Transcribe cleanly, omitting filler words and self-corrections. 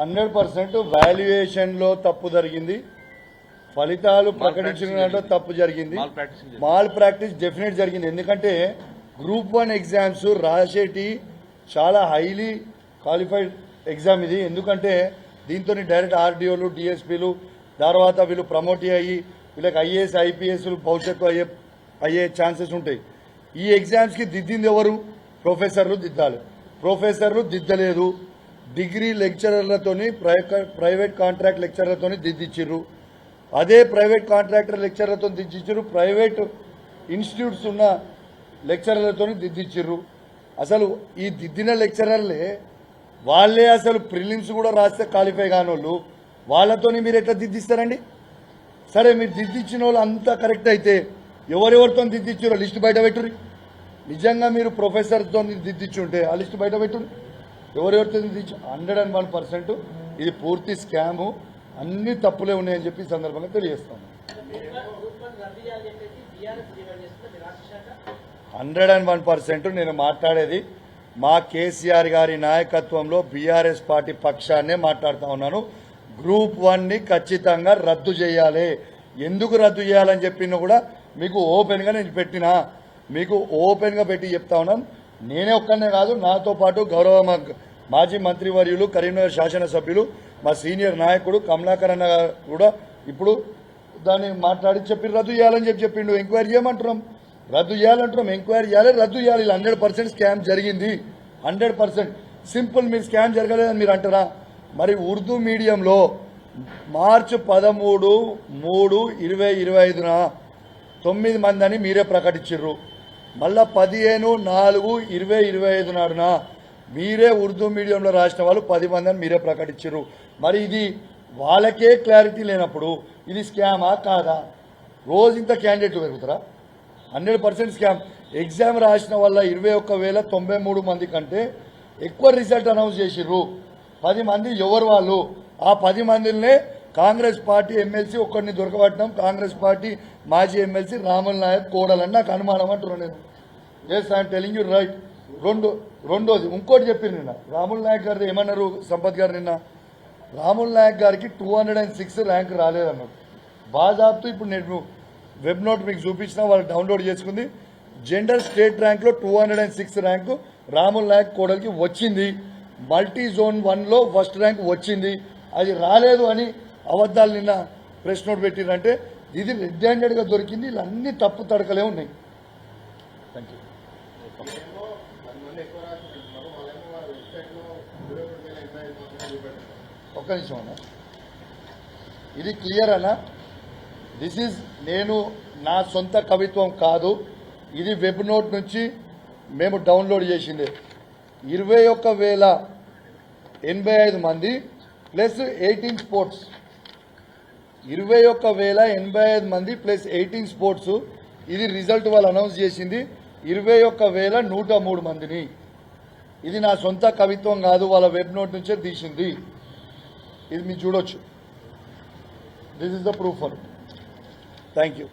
100% వాల్యుయేషన్లో తప్పు జరిగింది, ఫలితాలు ప్రకటించిన తప్పు జరిగింది, మాల్ ప్రాక్టీస్ డెఫినెట్ జరిగింది. ఎందుకంటే గ్రూప్ 1 ఎగ్జామ్స్ రాసేటి చాలా హైలీ క్వాలిఫైడ్ ఎగ్జామ్ ఇది. ఎందుకంటే దీంతో డైరెక్ట్ ఆర్డీఓలు డిఎస్పీలు తర్వాత వీళ్ళు ప్రమోట్ అయ్యి వీళ్ళకి ఐఏఎస్ ఐపీఎస్లు భవిష్యత్తు అయ్యే ఛాన్సెస్ ఉంటాయి. ఈ ఎగ్జామ్స్కి దిద్దింది ఎవరు? ప్రొఫెసర్లు దిద్దాలి. ప్రొఫెసర్లు దిద్దలేదు. డిగ్రీ లెక్చరర్లతోని ప్రైవేట్ కాంట్రాక్ట్ లెక్చరర్లతోని దిద్దిచ్చిర్రు. అదే ప్రైవేట్ కాంట్రాక్టర్ లెక్చరర్లతో దిద్దిచ్చిర్రు. ప్రైవేట్ ఇన్స్టిట్యూట్స్ ఉన్న లెక్చరర్లతో దిద్దిచ్చిర్రు. అసలు ఈ దిద్దిన లెక్చరర్లే వాళ్ళే అసలు ప్రిలిమ్స్ కూడా రాస్తే క్వాలిఫై కానోళ్ళు, వాళ్ళతోని మీరు ఎట్లా దిద్దిస్తారండి? సరే, మీరు దిద్దిచ్చిన వాళ్ళు అంతా కరెక్ట్ అయితే ఎవరెవరితో దిద్దిచ్చారో లిస్టు బయట పెట్టుర్రి. నిజంగా మీరు ప్రొఫెసర్తో దిద్దిచ్చుంటే ఆ లిస్టు బయట పెట్టుర్రి. ఎవరెవరితో దిద్దిచ్చు 101% ఇది పూర్తి స్కాము, అన్ని తప్పులే ఉన్నాయని చెప్పి ఈ సందర్భంగా తెలియజేస్తాను. 101% నేను మాట్లాడేది మా కేసీఆర్ గారి నాయకత్వంలో బీఆర్ఎస్ పార్టీ పక్షాన్నే మాట్లాడుతూ ఉన్నాను. గ్రూప్ 1ని ఖచ్చితంగా రద్దు చేయాలి. ఎందుకు రద్దు చేయాలని చెప్పినా కూడా మీకు ఓపెన్గా నేను పెట్టినా, మీకు ఓపెన్గా పెట్టి చెప్తా ఉన్నాను. నేనే ఒక్కనే కాదు, నాతో పాటు గౌరవ మాజీ మంత్రివర్యులు కరీంనగర్ శాసనసభ్యులు మా సీనియర్ నాయకుడు కమలాకర్ అన్న కూడా ఇప్పుడు దాన్ని మాట్లాడి చెప్పి రద్దు చేయాలని చెప్పిండు. ఎంక్వైరీ చేయమంటున్నాం, రద్దు చేయాలంటున్నాం, ఎంక్వైరీ చేయాలి, రద్దు చేయాలి. 100% స్కామ్ జరిగింది, 100%. సింపుల్, మీరు స్కామ్ జరగలేదని మీరు అంటారా? మరి ఉర్దూ మీడియంలో మార్చి 13/3/2025న 9 మంది అని మీరే ప్రకటించారు. మళ్ళా 15/4/2025 నాడున మీరే ఉర్దూ మీడియంలో రాసిన వాళ్ళు 10 మంది అని మీరే ప్రకటించారు. మరి ఇది వాళ్ళకే క్లారిటీ లేనప్పుడు ఇది స్కామా కాదా? రోజు ఇంత క్యాండిడేట్లు పెరుగుతారా? 100% స్కామ్. ఎగ్జామ్ రాసిన వల్ల 21,093 మంది కంటే ఎక్కువ రిజల్ట్ అనౌన్స్ చేసిర్రు. 10 మంది ఎవరు వాళ్ళు? ఆ 10 మందినే కాంగ్రెస్ పార్టీ ఎమ్మెల్సీ ఒక్కడిని దొరకబట్టినాం. కాంగ్రెస్ పార్టీ మాజీ ఎమ్మెల్సీ రాముల్ నాయక్ కోడలని నాకు అనుమానం అంటున్నాను నేను. Yes, I'm telling you right. రెండోది ఇంకోటి చెప్పింది నిన్న రాముల్ నాయక్ గారు ఏమన్నారు? సంపత్ గారు నిన్న రాముల్ నాయక్ గారికి 206 ర్యాంక్ రాలేదన్నారు. బాజాబ్తు ఇప్పుడు నేను వెబ్ నోట్ మీకు చూపించిన వాళ్ళు డౌన్లోడ్ చేసుకుంది. జెండర్ స్టేట్ ర్యాంక్లో 206 ర్యాంకు రాముల్ నాయక్ కోడలికి వచ్చింది. మల్టీ జోన్ 1లో ఫస్ట్ ర్యాంక్ వచ్చింది. అది రాలేదు అని అబద్ధాలు నిన్న ప్రెస్ నోట్ పెట్టిరంటే ఇది రెడ్ హ్యాండెడ్గా దొరికింది. ఇలా అన్ని తప్పు తడకలే ఉన్నాయి. Thank you. ఒక్క నిమిషం అన్న, ఇది క్లియర్ అన్న. దిస్ ఈజ్ నేను నా సొంత కవిత్వం కాదు, ఇది వెబ్ నోట్ నుంచి మేము డౌన్లోడ్ చేసిందే. 21,085 మంది ప్లస్ 18 స్పోర్ట్స్. 21,085 మంది ప్లస్ 18 స్పోర్ట్స్. ఇది రిజల్ట్ వాళ్ళు అనౌన్స్ చేసింది 21,103 మందిని. ఇది నా సొంత కవిత్వం కాదు, వాళ్ళ వెబ్ నోట్ నుంచే తీసింది. ఇది మీరు చూడొచ్చు. This is the proof for. Thank you.